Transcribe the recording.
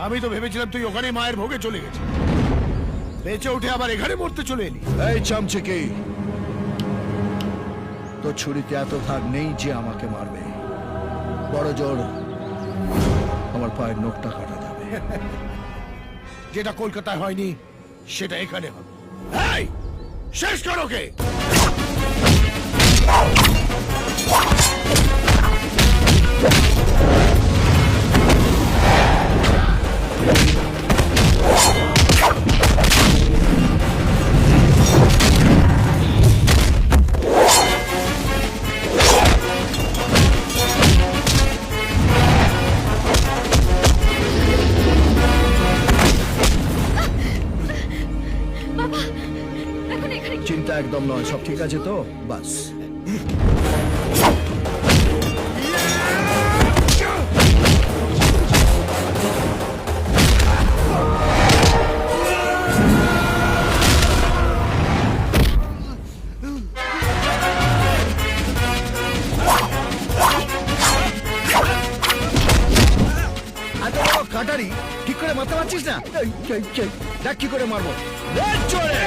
আমি তো ভেবেছিলাম তুই ওখানে মায়ের ভোগে চলে গেছিস, বেঁচে উঠে আবার এখানে মরতে চলে এলি। এই চামচিকি, তো ছুরিতে এত ধার নেই যে আমাকে মারবে। বড় জোর আমার পায়ের নখটা কাটা যাবে। যেটা কলকাতায় হয়নি সেটা এখানে হবে। এই, শেষ করো কে? চিন্তা একদম নয়, সব ঠিক আছে তো? বাস। কাটারি ঠিক করে মারতে পারছিস না? দেখ কি করে মারবো। চলে